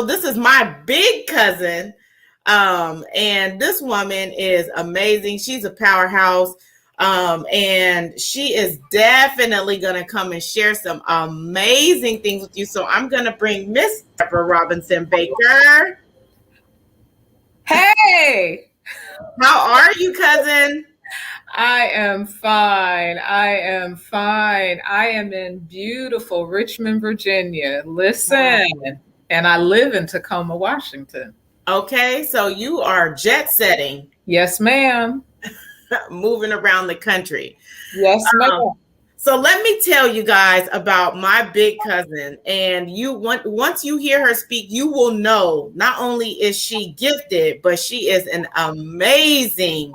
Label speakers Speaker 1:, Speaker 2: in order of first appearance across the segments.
Speaker 1: So this is my big cousin. And this woman is amazing. She's a powerhouse. And she is definitely going to come and share some amazing things with you. So I'm going to bring Miss Debra Robinson Baker.
Speaker 2: Hey,
Speaker 1: how are you, cousin?
Speaker 2: I am fine. I am fine. I am in beautiful Richmond, Virginia. Listen, and I live in Tacoma, Washington.
Speaker 1: Okay, so you are jet setting.
Speaker 2: Yes, ma'am.
Speaker 1: Moving around the country.
Speaker 2: Yes, ma'am.
Speaker 1: So let me tell you guys about my big cousin. And once you hear her speak, you will know not only is she gifted, but she is an amazing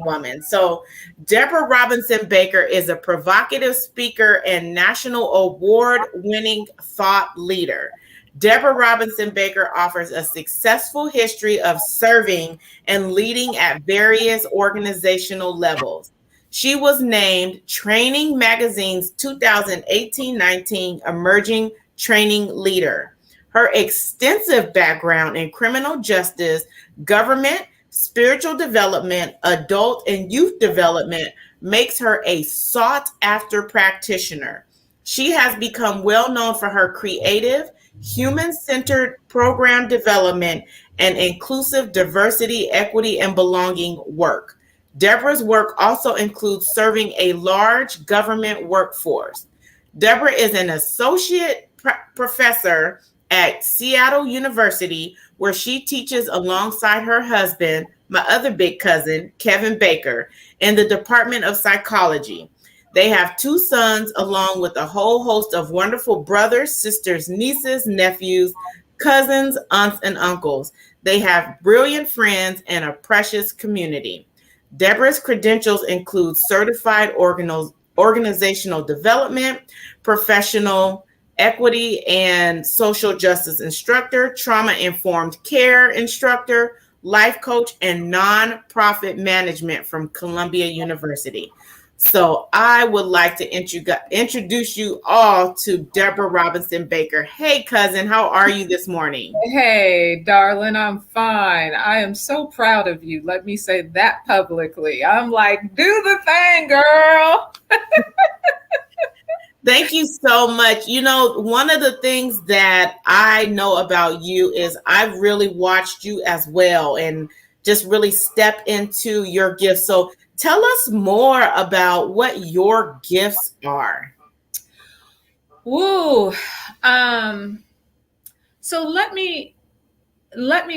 Speaker 1: woman. So Debra Robinson Baker is a provocative speaker and national award-winning thought leader. Debra Robinson Baker offers a successful history of serving and leading at various organizational levels. She was named Training Magazine's 2018-19 Emerging Training Leader. Her extensive background in criminal justice, government, spiritual development, adult and youth development makes her a sought-after practitioner. She has become well known for her creative, human-centered program development and inclusive diversity, equity, and belonging work. Debra's work also includes serving a large government workforce. Debra is an associate professor at Seattle University, where she teaches alongside her husband, my other big cousin, Kevin Baker, in the Department of Psychology. They have 2 sons, along with a whole host of wonderful brothers, sisters, nieces, nephews, cousins, aunts, and uncles. They have brilliant friends and a precious community. Debra's credentials include certified organizational development, professional equity and social justice instructor, trauma-informed care instructor, life coach, and nonprofit management from Columbia University. So I would like to introduce you all to Debra Robinson Baker. Hey, cousin, how are you this morning?
Speaker 2: Hey, darling, I'm fine. I am so proud of you. Let me say that publicly. I'm like, do the thing, girl.
Speaker 1: Thank you so much. You know, one of the things that I know about you is I've really watched you as well and just really step into your gifts. So tell us more about what your gifts are.
Speaker 2: Woo. So let me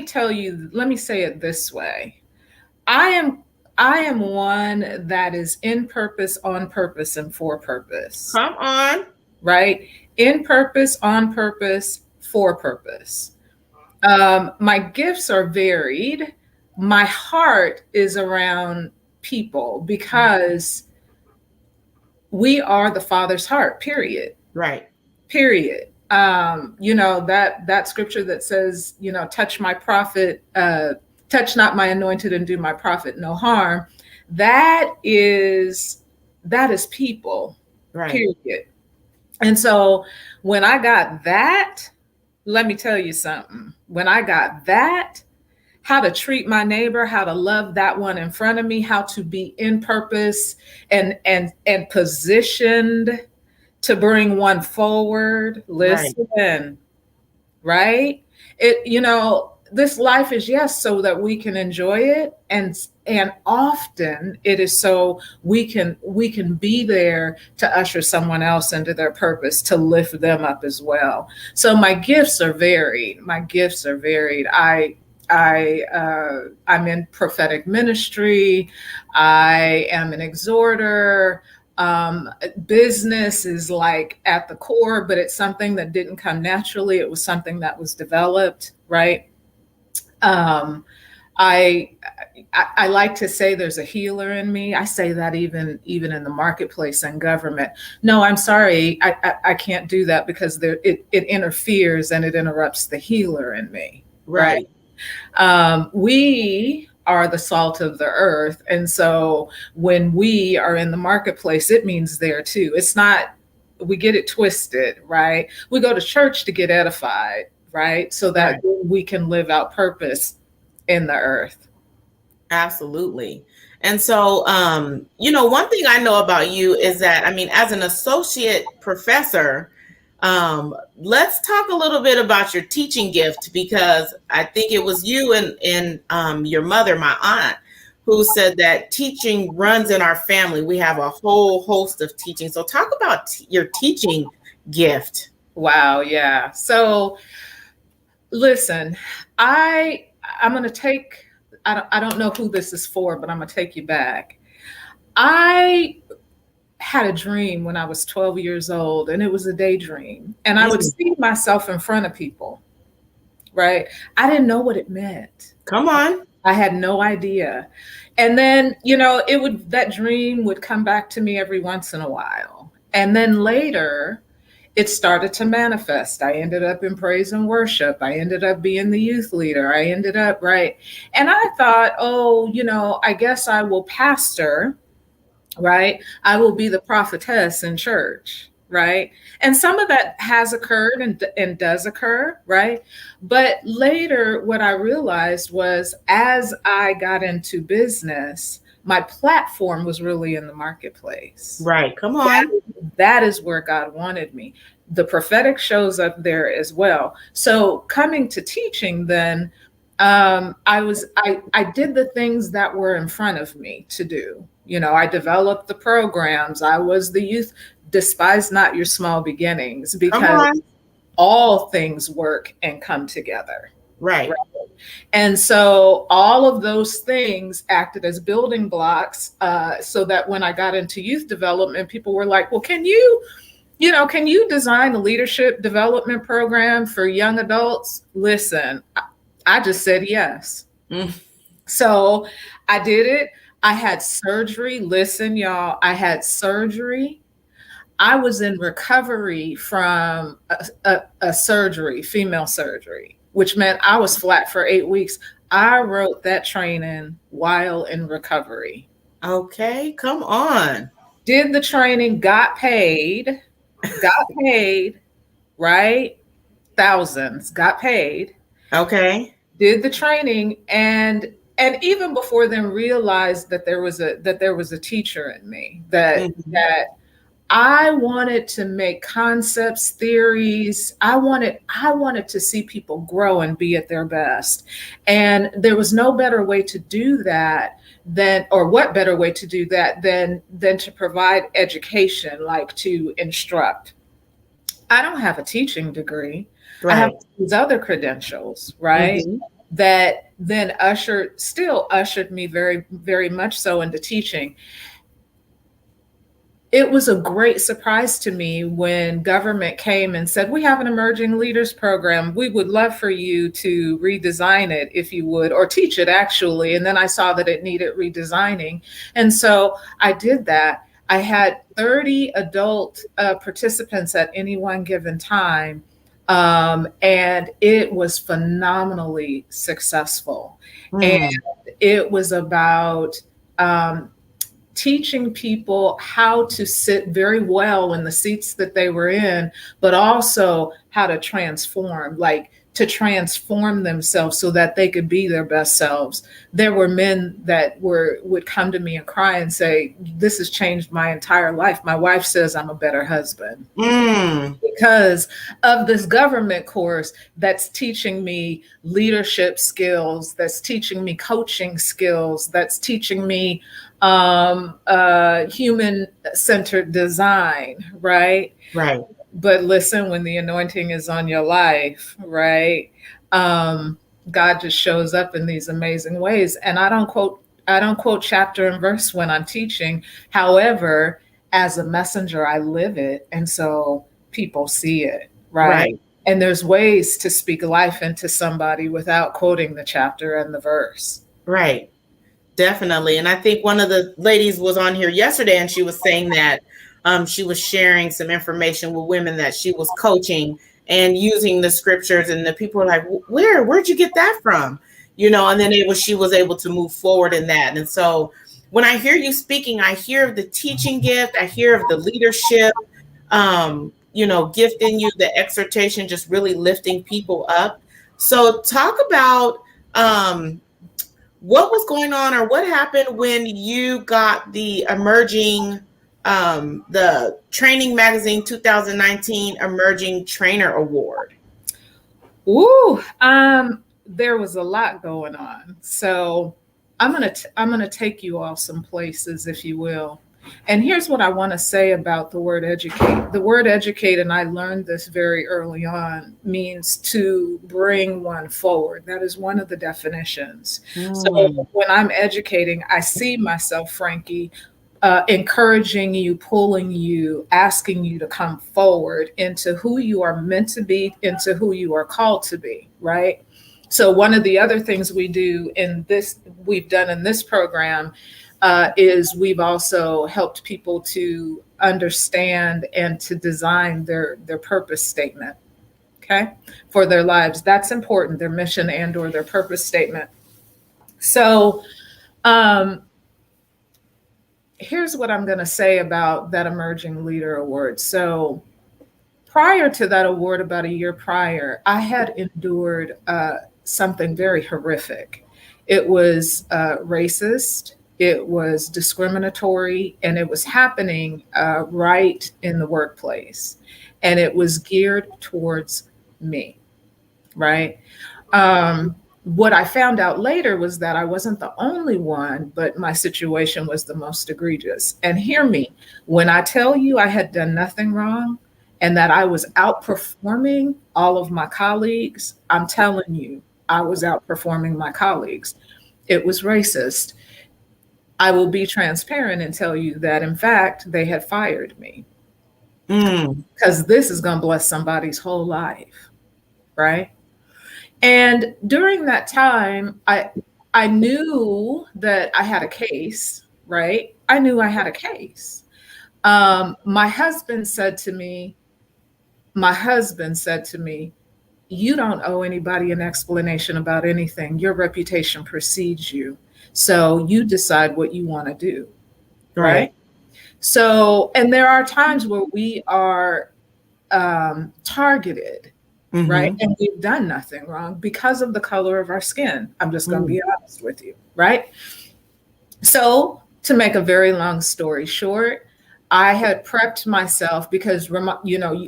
Speaker 2: tell you, let me say it this way. I am one that is in purpose, on purpose, and for purpose.
Speaker 1: Come on.
Speaker 2: Right? In purpose, on purpose, for purpose. My gifts are varied. My heart is around people because we are the Father's heart, period.
Speaker 1: Right.
Speaker 2: Period. You know, that scripture that says, you know, touch my prophet, touch not my anointed and do my prophet no harm. That is people,
Speaker 1: right.
Speaker 2: Period. And so when I got that, let me tell you something. When I got that, how to treat my neighbor, how to love that one in front of me, how to be in purpose and positioned to bring one forward. Listen, right? It, you know, this life is, yes, so that we can enjoy it, and often it is so we can be there to usher someone else into their purpose, to lift them up as well. So my gifts are varied. I'm in prophetic ministry. I am an exhorter. Business is like at the core, but it's something that didn't come naturally. It was something that was developed, right? I like to say there's a healer in me. I say that even in the marketplace and government. No, I'm sorry, I can't do that because it interferes and it interrupts the healer in me.
Speaker 1: Right.
Speaker 2: We are the salt of the earth. And so when we are in the marketplace, it means there too. It's not, we get it twisted, right? We go to church to get edified, right? So that
Speaker 1: Right.
Speaker 2: we can live out purpose in the earth.
Speaker 1: Absolutely. And so, one thing I know about you is that, I mean, as an associate professor, let's talk a little bit about your teaching gift, because I think it was you and your mother, my aunt, who said that teaching runs in our family. We have a whole host of teaching. So talk about your teaching gift.
Speaker 2: Wow, yeah. So listen, I'm going to take I don't know who this is for, but I'm going to take you back. I had a dream when I was 12 years old, and it was a daydream, and I would
Speaker 1: Mm,
Speaker 2: see myself in front of people, right? I didn't know what it meant.
Speaker 1: come on.
Speaker 2: I had no idea. And then, that dream would come back to me every once in a while. And then later, it started to manifest. I ended up in praise and worship. I ended up being the youth leader. I ended up, right. And I thought, oh, I guess I will pastor, right? I will be the prophetess in church, right? And some of that has occurred and does occur, right? But later, what I realized was as I got into business, my platform was really in the marketplace.
Speaker 1: Right. Come on.
Speaker 2: That is where God wanted me. The prophetic shows up there as well. So coming to teaching, then I did the things that were in front of me to do. I developed the programs. I was the youth. Despise not your small beginnings,
Speaker 1: Come
Speaker 2: because
Speaker 1: on.
Speaker 2: all things work and come together.
Speaker 1: Right.
Speaker 2: And so all of those things acted as building blocks, so that when I got into youth development, people were like, well, can you design a leadership development program for young adults? Listen, I just said yes.
Speaker 1: Mm.
Speaker 2: So I did it. I had surgery. Listen, y'all, I had surgery. I was in recovery from a surgery, female surgery, which meant I was flat for 8 weeks. I wrote that training while in recovery.
Speaker 1: Okay. Come on.
Speaker 2: Did the training, got paid, right? Thousands, got paid,
Speaker 1: Okay.
Speaker 2: did the training, and even before then realized that there was a teacher in me, that
Speaker 1: Mhm.
Speaker 2: that I wanted to make concepts, theories. I wanted to see people grow and be at their best. And there was no better way to do that or what better way to do that than to provide education, like to instruct. I don't have a teaching degree. I have
Speaker 1: Right.
Speaker 2: these other credentials, right?
Speaker 1: Hmm.
Speaker 2: That then still ushered me very, very much so into teaching. It was a great surprise to me when government came and said, we have an emerging leaders program. We would love for you to redesign it if you would, or teach it actually. And then I saw that it needed redesigning. And so I did that. I had 30 adult participants at any one given time. And it was phenomenally successful. And
Speaker 1: Mm.
Speaker 2: it was about teaching people how to sit very well in the seats that they were in, but also how to transform themselves so that they could be their best selves. There were men that would come to me and cry and say, this has changed my entire life. My wife says I'm a better husband
Speaker 1: Mm.
Speaker 2: because of this government course that's teaching me leadership skills, that's teaching me coaching skills, that's teaching me human centered design, right?
Speaker 1: Right.
Speaker 2: But listen, when the anointing is on your life, right? Um, God just shows up in these amazing ways. And I don't quote chapter and verse when I'm teaching. However, as a messenger, I live it. And so people see it, right?
Speaker 1: Right.
Speaker 2: And there's ways to speak life into somebody without quoting the chapter and the verse.
Speaker 1: Right. Definitely. And I think one of the ladies was on here yesterday and she was saying that she was sharing some information with women that she was coaching and using the scriptures, and the people were like, where'd you get that from? And then she was able to move forward in that. And so when I hear you speaking, I hear of the teaching gift, I hear of the leadership. gift in you, the exhortation, just really lifting people up. So talk about what was going on, or what happened when you got the emerging, the Training Magazine 2019 Emerging Trainer Award.
Speaker 2: Ooh, there was a lot going on. So I'm gonna take you all some places, if you will. And here's what I want to say about the word educate. The word educate, and I learned this very early on, means to bring one forward. That is one of the definitions. So
Speaker 1: Mm,
Speaker 2: when I'm educating, I see myself, Frankie, encouraging you, pulling you, asking you to come forward into who you are meant to be, into who you are called to be, right? So one of the other things we've done in this program, is we've also helped people to understand and to design their purpose statement, okay, for their lives. That's important, their mission and or their purpose statement. So um, here's what I'm going to say about that Emerging Leader Award. So prior to that award, about a year prior, I had endured something very horrific. It was racist, it was discriminatory, and it was happening right in the workplace. And it was geared towards me, right? What I found out later was that I wasn't the only one, but my situation was the most egregious. And hear me, when I tell you I had done nothing wrong and that I was outperforming all of my colleagues, I'm telling you, I was outperforming my colleagues. It was racist. I will be transparent and tell you that, in fact, they had fired me
Speaker 1: mm,
Speaker 2: because this is going to bless somebody's whole life, right? And during that time, I knew that I had a case, right? I knew I had a case. My husband said to me, you don't owe anybody an explanation about anything. Your reputation precedes you. So you decide what you want to do, right?
Speaker 1: right.
Speaker 2: So, and there are times where we are targeted, right?
Speaker 1: Mm-hmm.
Speaker 2: And we've done nothing wrong because of the color of our skin. I'm just going to
Speaker 1: Mm,
Speaker 2: be honest with you, right? So, to make a very long story short, I had prepped myself because,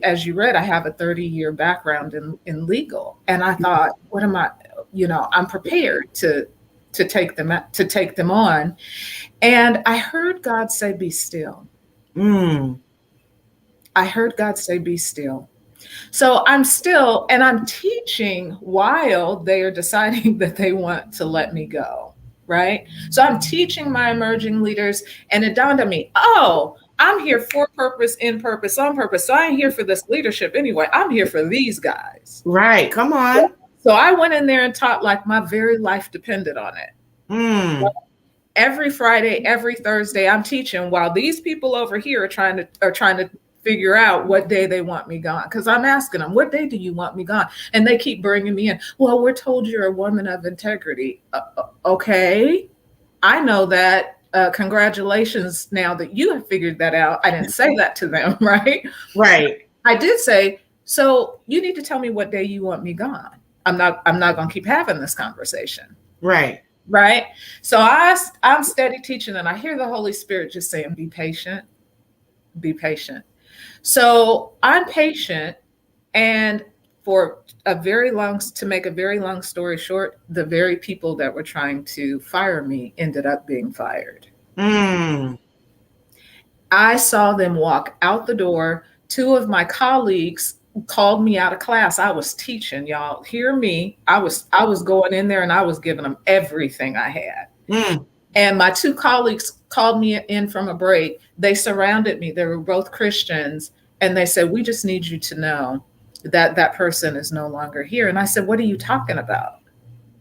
Speaker 2: as you read, I have a 30-year background in legal. And I thought, what am I, I'm prepared to take them on. And I heard God say, be still.
Speaker 1: mm,
Speaker 2: I heard God say, be still. So I'm still, and I'm teaching while they are deciding that they want to let me go, right? So I'm teaching my emerging leaders, and it dawned on me, oh, I'm here for purpose, in purpose, on purpose. So I ain't here for this leadership anyway. I'm here for these guys.
Speaker 1: right. Come on.
Speaker 2: So I went in there and taught like my very life depended on it.
Speaker 1: Mm,
Speaker 2: Every Friday, every Thursday, I'm teaching while these people over here are trying to figure out what day they want me gone. Because I'm asking them, what day do you want me gone? And they keep bringing me in. Well, we're told you're a woman of integrity. Okay, I know that. Congratulations, now that you have figured that out. I didn't say that to them, right?
Speaker 1: right.
Speaker 2: I did say, so you need to tell me what day you want me gone. I'm not going to keep having this conversation.
Speaker 1: Right.
Speaker 2: Right. So I'm steady teaching, and I hear the Holy Spirit just saying, be patient, be patient. So I'm patient. And to make a very long story short, the very people that were trying to fire me ended up being fired.
Speaker 1: Mm,
Speaker 2: I saw them walk out the door. Two of my colleagues called me out of class. I was teaching, y'all. Hear me. I was going in there and I was giving them everything I had.
Speaker 1: mm,
Speaker 2: And my two colleagues called me in from a break. They surrounded me. They were both Christians. And they said, we just need you to know that that person is no longer here. And I said, what are you talking about?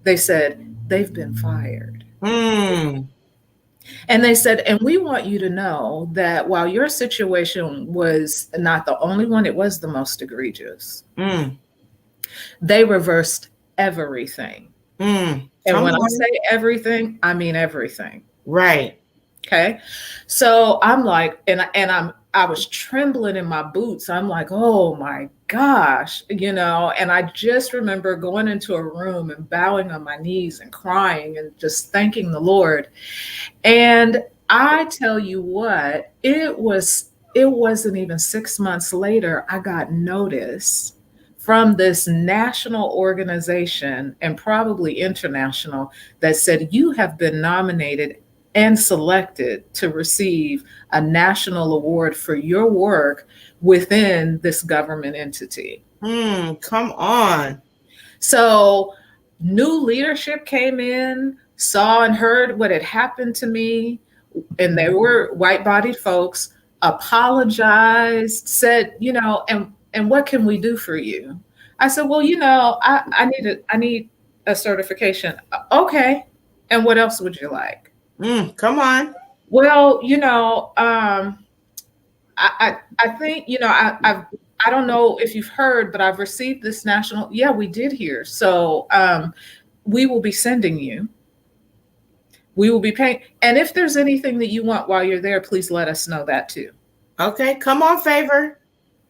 Speaker 2: They said, they've been fired.
Speaker 1: mm,
Speaker 2: And they said, and we want you to know that while your situation was not the only one, it was the most egregious.
Speaker 1: mm,
Speaker 2: They reversed everything.
Speaker 1: mm.
Speaker 2: And
Speaker 1: Come
Speaker 2: when I
Speaker 1: on.
Speaker 2: say everything, I mean everything.
Speaker 1: Right.
Speaker 2: Okay. So I'm like, and I'm I was trembling in my boots. I'm like, oh my gosh, and I just remember going into a room and bowing on my knees and crying and just thanking the Lord. And I tell you what, it wasn't even 6 months later, I got notice from this national organization and probably international that said, you have been nominated and selected to receive a national award for your work within this government entity.
Speaker 1: Come on.
Speaker 2: So new leadership came in, saw and heard what had happened to me, and they were white-bodied folks, apologized, said, and what can we do for you? I said, well, I need a certification. Okay. And what else would you like?
Speaker 1: Come on.
Speaker 2: Well, I think, I don't know if you've heard, but I've received this national. Yeah, we did hear. So we will be sending you. We will be paying. And if there's anything that you want while you're there, please let us know that too.
Speaker 1: Okay, come on, Favor.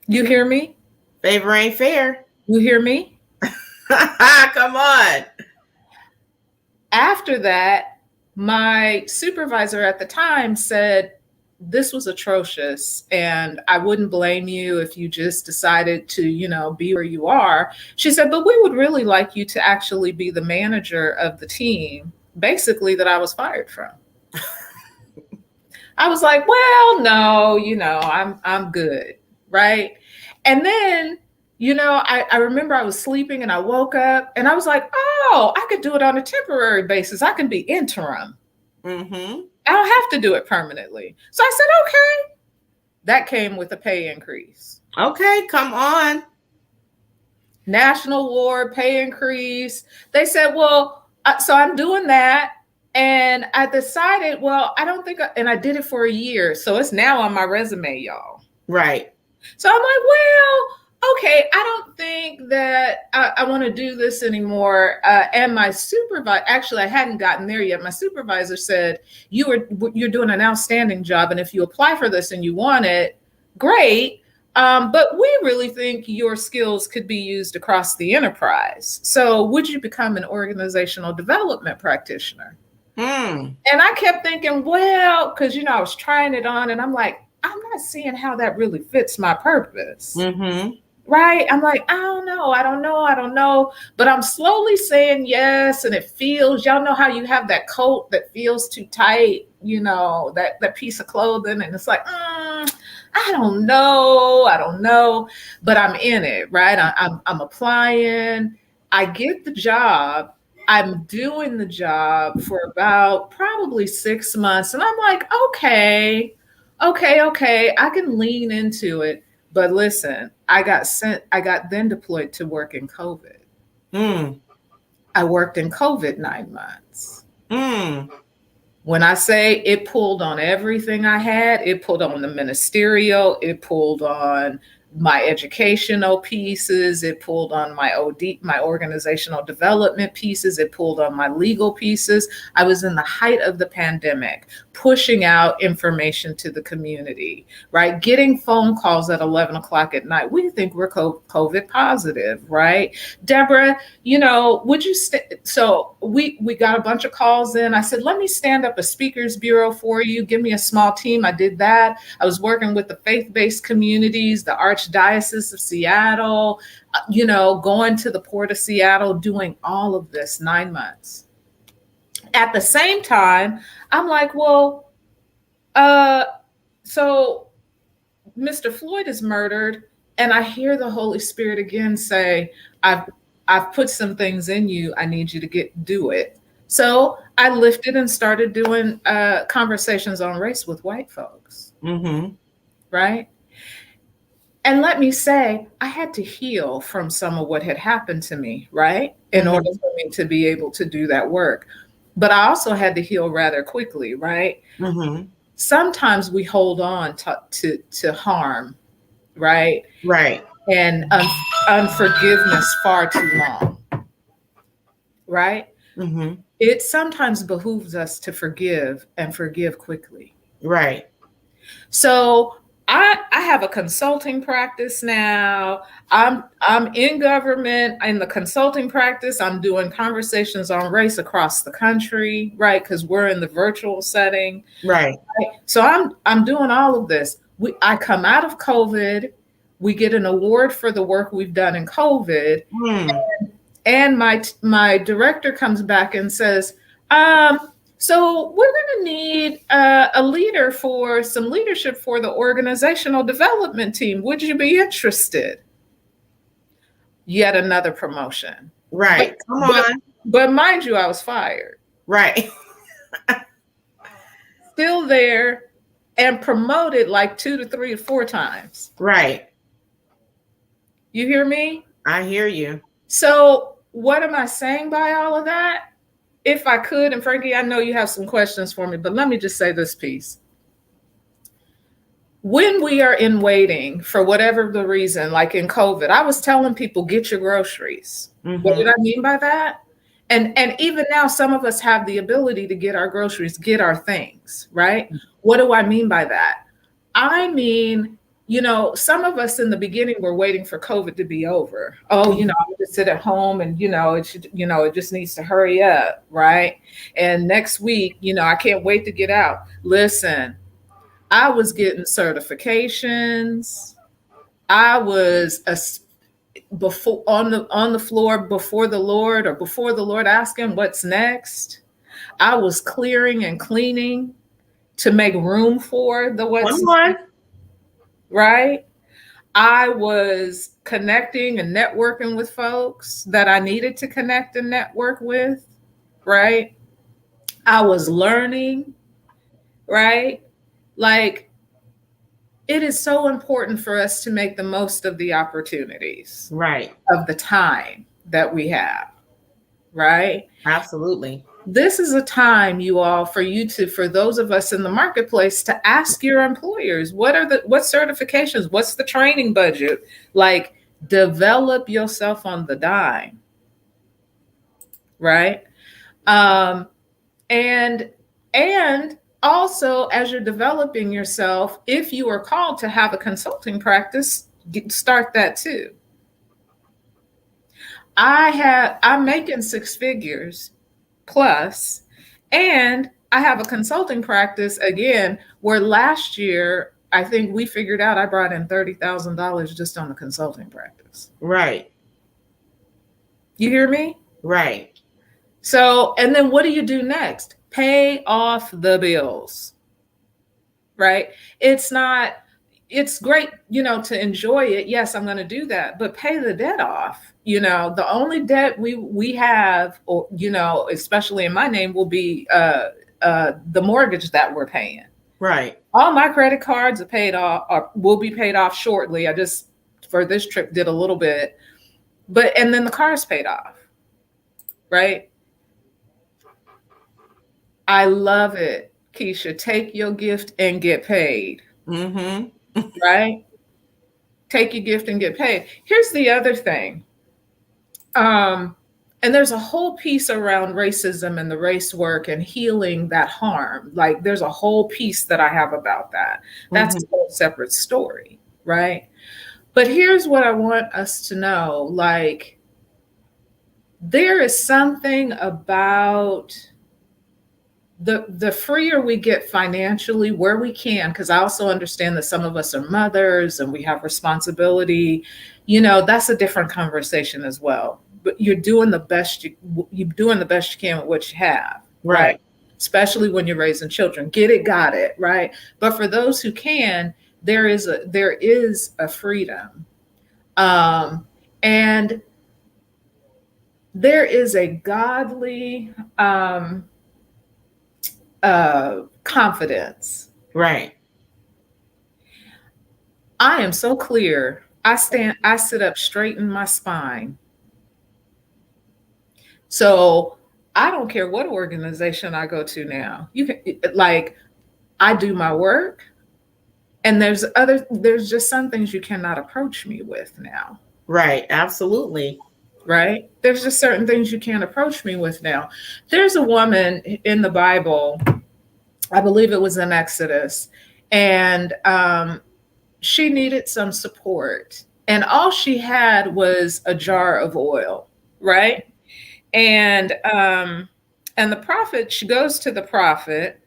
Speaker 2: You hear me?
Speaker 1: Favor ain't fair.
Speaker 2: You hear me?
Speaker 1: Come on.
Speaker 2: After that, my supervisor at the time said, this was atrocious, and I wouldn't blame you if you just decided to, be where you are. She said, but we would really like you to actually be the manager of the team, basically, that I was fired from. I was like, well, no, I'm good, right? And then, I remember I was sleeping and I woke up and I was like, oh, I could do it on a temporary basis. I can be interim.
Speaker 1: Mm-hmm.
Speaker 2: I don't have to do it permanently. So I said, okay. That came with a pay increase.
Speaker 1: Okay, come on.
Speaker 2: National award, pay increase. They said, well, so I'm doing that. And I decided, well, I don't think, and I did it for a year. So it's now on my resume, y'all.
Speaker 1: Right.
Speaker 2: So I'm like, well, okay, I don't think that I want to do this anymore. And my supervisor, actually, I hadn't gotten there yet. My supervisor said, you're doing an outstanding job. And if you apply for this and you want it, great. But we really think your skills could be used across the enterprise. So would you become an organizational development practitioner? And I kept thinking, well, because, I was trying it on and I'm like, I'm not seeing how that really fits my purpose.
Speaker 1: Mm-hmm.
Speaker 2: Right? I'm like, I don't know. But I'm slowly saying yes. And it feels, y'all know how you have that coat that feels too tight, that piece of clothing. And it's like, I don't know. But I'm in it, right? I'm applying. I get the job. I'm doing the job for about probably 6 months. And I'm like, okay, I can lean into it. But listen, I got then deployed to work in COVID. I worked in COVID 9 months. When I say it pulled on everything I had, it pulled on the ministerial, it pulled on my educational pieces, it pulled on my organizational development pieces, it pulled on my legal pieces. I was in the height of the pandemic, pushing out information to the community, right? Getting phone calls at 11 o'clock at night. We think we're COVID positive, right? Debra, would you, so we got a bunch of calls in. I said, let me stand up a speakers bureau for you. Give me a small team. I did that. I was working with the faith-based communities, the Archdiocese of Seattle, going to the Port of Seattle, doing all of this 9 months. At the same time, I'm like, well, so Mr. Floyd is murdered, and I hear the Holy Spirit again say, I've put some things in you. I need you to do it. So I lifted and started doing conversations on race with white folks.
Speaker 1: Mm-hmm.
Speaker 2: Right? And let me say, I had to heal from some of what had happened to me, right? In order for me to be able to do that work. But I also had to heal rather quickly, right?
Speaker 1: Mm-hmm.
Speaker 2: Sometimes we hold on to harm, right?
Speaker 1: Right.
Speaker 2: And unforgiveness far too long, right?
Speaker 1: Mm-hmm.
Speaker 2: It sometimes behooves us to forgive and forgive quickly.
Speaker 1: Right.
Speaker 2: So I have a consulting practice now. I'm in government in the consulting practice. I'm doing conversations on race across the country, right? Because we're in the virtual setting.
Speaker 1: Right.
Speaker 2: Right? So I'm doing all of this. I come out of COVID. We get an award for the work we've done in COVID,
Speaker 1: Hmm.
Speaker 2: and my director comes back and says, so we're going to need a leader for some leadership for the organizational development team. Would you be interested? Yet another promotion. But
Speaker 1: Right. Come
Speaker 2: but
Speaker 1: on.
Speaker 2: but mind you, I was fired.
Speaker 1: Right.
Speaker 2: Still there and promoted like 2 to 3 or 4 times.
Speaker 1: Right.
Speaker 2: You hear me?
Speaker 1: I hear you.
Speaker 2: So what am I saying by all of that? If I could, and Frankie, I know you have some questions for me, but let me just say this piece. When we are in waiting for whatever the reason, like in COVID, I was telling people, get your groceries. What did I mean by that? And even now, some of us have the ability to get our groceries, get our things, right? What do I mean by that? I mean, some of us in the beginning were waiting for COVID to be over. Oh, I'm going to sit at home and, it just needs to hurry up, right? And next week, I can't wait to get out. Listen, I was getting certifications. I was before on the floor before the Lord, or before the Lord asking what's next. I was clearing and cleaning to make room for the what's next, right? I was connecting and networking with folks that I needed to connect and network with, right? I was learning, right? Like, it is so important for us to make the most of the opportunities,
Speaker 1: Right.
Speaker 2: of the time that we have, right?
Speaker 1: Absolutely.
Speaker 2: This is a time, you all, for those of us in the marketplace, to ask your employers, what certifications, what's the training budget? Like, develop yourself on the dime, right? And also, as you're developing yourself, if you are called to have a consulting practice, start that too. I'm making 6 figures plus, and I have a consulting practice again, where last year I think we figured out I brought in $30,000 just on the consulting practice.
Speaker 1: Right.
Speaker 2: You hear me?
Speaker 1: Right.
Speaker 2: So, and then what do you do next? Pay off the bills, right? It's great, to enjoy it. Yes, I'm going to do that, but pay the debt off. The only debt we have, or, especially in my name, will be the mortgage that we're paying.
Speaker 1: Right.
Speaker 2: All my credit cards are paid off, or will be paid off shortly. I just, for this trip, did a little bit, and then the car's paid off, right? I love it, Keisha. Take your gift and get paid. Right? Take your gift and get paid. Here's the other thing. And there's a whole piece around racism and the race work and healing that harm. Like, there's a whole piece that I have about that. That's a whole separate story, right? But here's what I want us to know. Like, there is something about the freer we get financially, where we can, because I also understand that some of us are mothers and we have responsibility, that's a different conversation as well. But you're doing the best you can with what you have, right? Especially when you're raising children. Get it, got it, right? But for those who can, there is a freedom, and there is a godly confidence.
Speaker 1: Right.
Speaker 2: I am so clear. I sit up straight in my spine. So I don't care what organization I go to now. I do my work, and there's just some things you cannot approach me with now.
Speaker 1: Right. Absolutely.
Speaker 2: Right? There's just certain things you can't approach me with now. There's a woman in the Bible, I believe it was in Exodus, and she needed some support. And all she had was a jar of oil, right? And and the prophet, she goes to the prophet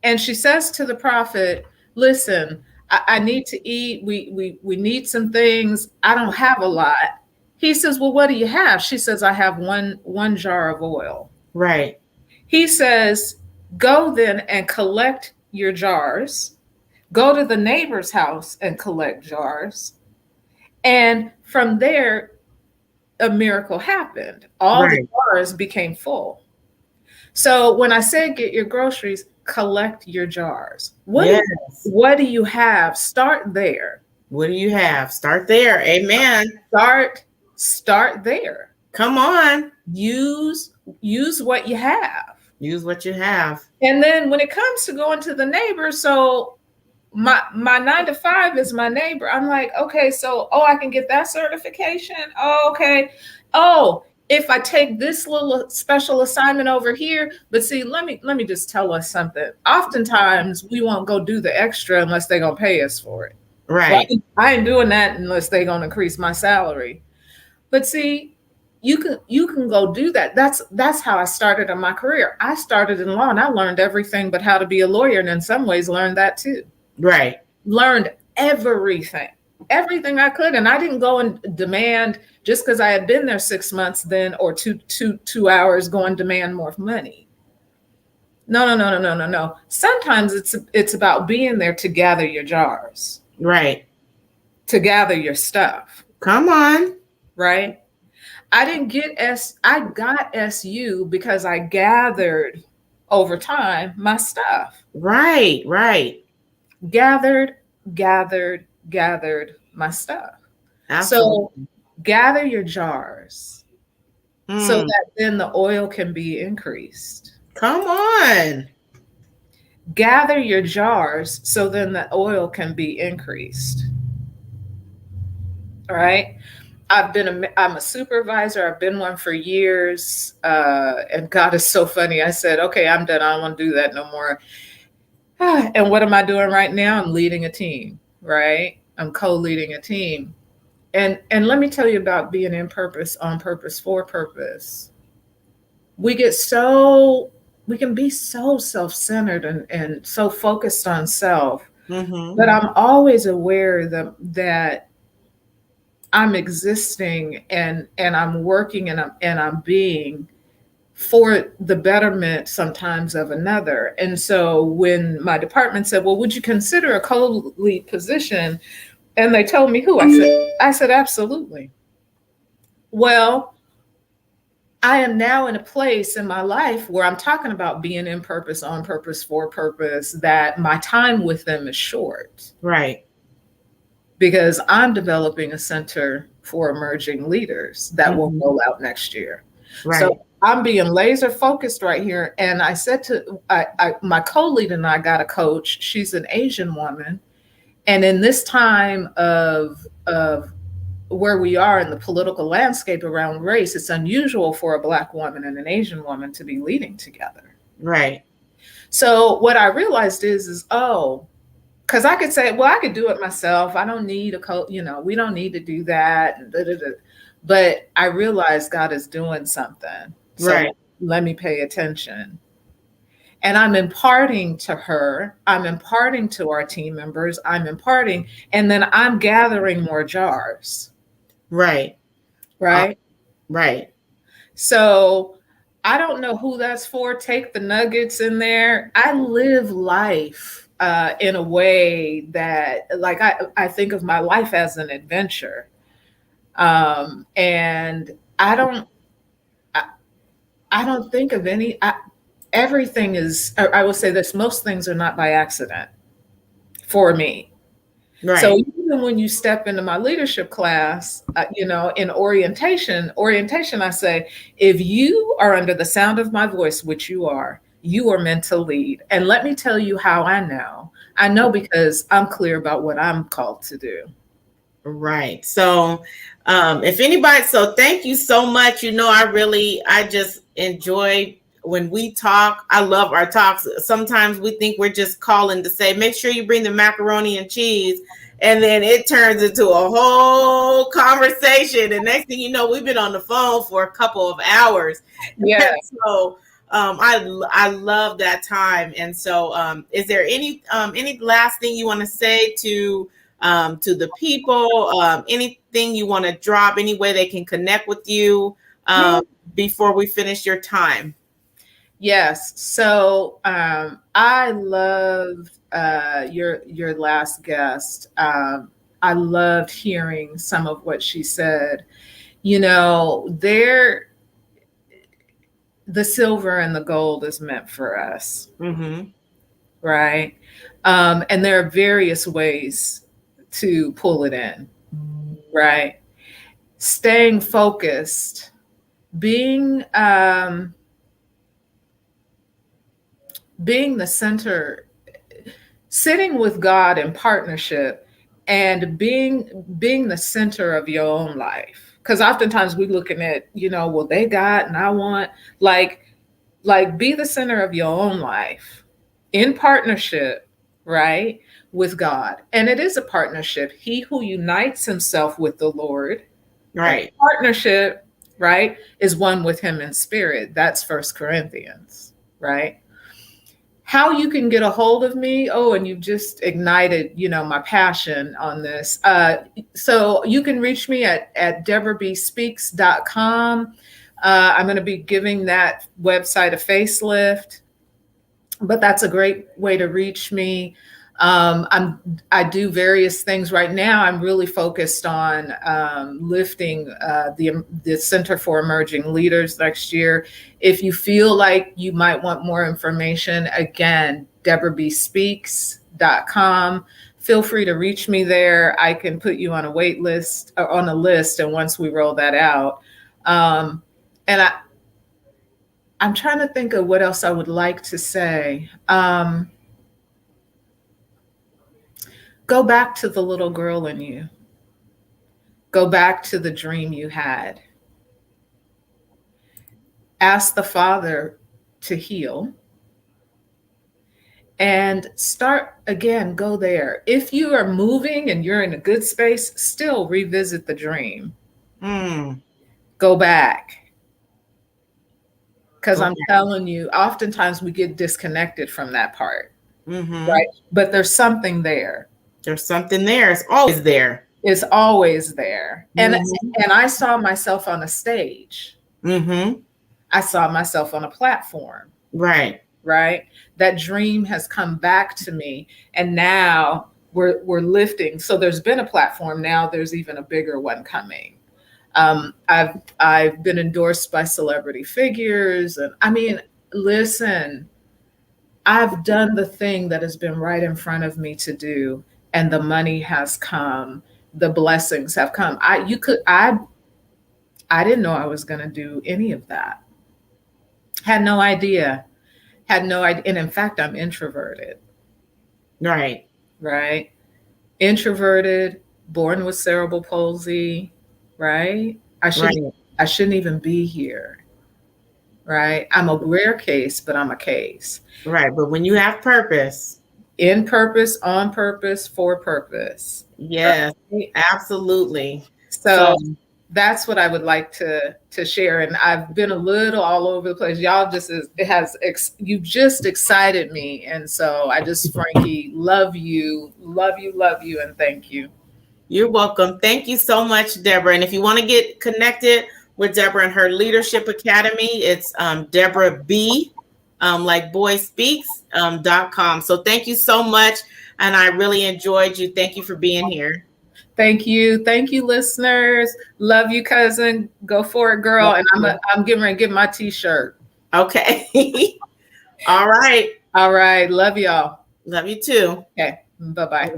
Speaker 2: and she says to the prophet, listen, I need to eat. We need some things. I don't have a lot. He says, well, what do you have? She says, I have one jar of oil.
Speaker 1: Right.
Speaker 2: He says, go then and collect your jars. Go to the neighbor's house and collect jars. And from there, a miracle happened. All the
Speaker 1: Right.
Speaker 2: jars became full. So when I said get your groceries, collect your jars.
Speaker 1: Yes.
Speaker 2: What do you have? Start there.
Speaker 1: What do you have? Start there. Amen.
Speaker 2: Start there.
Speaker 1: Come on.
Speaker 2: Use what you have.
Speaker 1: Use what you have.
Speaker 2: And then when it comes to going to the neighbor, so my 9 to 5 is my neighbor. I'm like, okay, so I can get that certification. Oh, okay. Oh, if I take this little special assignment over here, but see, let me just tell us something. Oftentimes we won't go do the extra unless they're gonna pay us for it.
Speaker 1: Right.
Speaker 2: Well, I ain't doing that unless they're gonna increase my salary. But see, you can go do that. That's how I started in my career. I started in law and I learned everything but how to be a lawyer, and in some ways learned that too.
Speaker 1: Right.
Speaker 2: Learned everything I could. And I didn't go and demand just because I had been there 6 months then, or two hours, go and demand more money. No. Sometimes it's about being there to gather your jars,
Speaker 1: Right.
Speaker 2: to gather your stuff.
Speaker 1: Come on.
Speaker 2: Right. I got SU because I gathered over time my stuff.
Speaker 1: Right. Right.
Speaker 2: Gathered my stuff.
Speaker 1: Absolutely.
Speaker 2: So gather your jars so
Speaker 1: Mm.
Speaker 2: that then the oil can be increased.
Speaker 1: Come on.
Speaker 2: Gather your jars so then the oil can be increased. All right. I'm a supervisor. I've been one for years. And God is so funny. I said, okay, I'm done. I don't want to do that no more. And what am I doing right now? I'm leading a team, right? I'm co-leading a team. And let me tell you about being in purpose, on purpose, for purpose. We can be so self-centered and so focused on self.
Speaker 1: Mm-hmm.
Speaker 2: But I'm always aware that I'm existing and I'm working and I'm being for the betterment sometimes of another. And so when my department said, well, would you consider a co-lead position? And they told me who, I said, absolutely. Well, I am now in a place in my life where I'm talking about being in purpose, on purpose, for purpose, that my time with them is short.
Speaker 1: Right.
Speaker 2: Because I'm developing a center for emerging leaders that will roll out next year.
Speaker 1: Right.
Speaker 2: So I'm being laser focused right here. And I said to my co-lead and I got a coach. She's an Asian woman. And in this time of where we are in the political landscape around race, it's unusual for a Black woman and an Asian woman to be leading together.
Speaker 1: Right.
Speaker 2: So what I realized is because I could say, well, I could do it myself. I don't need a coach, we don't need to do that. But I realized God is doing something. So
Speaker 1: Right.
Speaker 2: let me pay attention. And I'm imparting to her, I'm imparting to our team members, and then I'm gathering more jars.
Speaker 1: Right.
Speaker 2: Right.
Speaker 1: Right.
Speaker 2: So I don't know who that's for. Take the nuggets in there. I live life in a way that, like, I think of my life as an adventure. And I don't think of everything is, I will say this, most things are not by accident for me.
Speaker 1: Right.
Speaker 2: So even when you step into my leadership class, in orientation, I say, if you are under the sound of my voice, which you are meant to lead. And let me tell you how I know. I know because I'm clear about what I'm called to do.
Speaker 1: Right. So if anybody, so thank you so much. I just enjoy when we talk, I love our talks. Sometimes we think we're just calling to say, make sure you bring the macaroni and cheese. And then it turns into a whole conversation. And next thing you know, we've been on the phone for a couple of hours.
Speaker 2: Yeah.
Speaker 1: And so I love that time. And so is there any last thing you want to say to the people? Anything you want to drop? Any way they can connect with you before we finish your time?
Speaker 2: Yes. So I loved your last guest. I loved hearing some of what she said. You know, the silver and the gold is meant for us,
Speaker 1: Mm-hmm.
Speaker 2: right? And there are various ways to pull it in, right? Staying focused, being being the center, sitting with God in partnership, and being the center of your own life. Because oftentimes we're looking at, well, they got and I want, like be the center of your own life in partnership, right, with God. And it is a partnership. He who unites himself with the Lord,
Speaker 1: Right.
Speaker 2: partnership, right, is one with him in spirit. That's First Corinthians, right? How you can get a hold of me? Oh, and you've just ignited, my passion on this. So you can reach me at debrabspeaks.com. I'm going to be giving that website a facelift, but that's a great way to reach me. I do various things right now. I'm really focused on lifting the Center for Emerging Leaders next year. If you feel like you might want more information, again, debrabspeaks.com. Feel free to reach me there. I can put you on a wait list or on a list, and once we roll that out, and I'm trying to think of what else I would like to say. Go back to the little girl in you. Go back to the dream you had. Ask the Father to heal. And start again, go there. If you are moving and you're in a good space, still revisit the dream. Go back. Because I'm telling you, oftentimes we get disconnected from that part. Right? But there's something there.
Speaker 1: There's something there. It's always there.
Speaker 2: It's always there. And I saw myself on a stage. I saw myself on a platform.
Speaker 1: Right.
Speaker 2: Right. That dream has come back to me. And now we're lifting. So there's been a platform. Now there's even a bigger one coming. I've been endorsed by celebrity figures. And I mean, listen, I've done the thing that has been right in front of me to do. And the money has come. The blessings have come. I didn't know I was going to do any of that. Had no idea. And in fact, I'm introverted.
Speaker 1: Right.
Speaker 2: Right. Introverted, born with cerebral palsy. Right. I shouldn't even be here. Right. I'm a rare case, but I'm a case.
Speaker 1: Right. But when you have purpose.
Speaker 2: In purpose, on purpose, for purpose.
Speaker 1: Yes, right? Absolutely.
Speaker 2: So that's what I would like to share. And I've been a little all over the place. Y'all you just excited me. And so I just, Frankie, love you, and thank you.
Speaker 1: You're welcome. Thank you so much, Debra. And if you want to get connected with Debra and her Leadership Academy, it's Debra B, like boy speaks.com. So thank you so much. And I really enjoyed you. Thank you for being here.
Speaker 2: Thank you. Thank you, listeners. Love you, cousin. Go for it, girl. And I'm getting ready to get my t-shirt.
Speaker 1: Okay. All right.
Speaker 2: All right. Love y'all.
Speaker 1: Love you too.
Speaker 2: Okay. Bye-bye.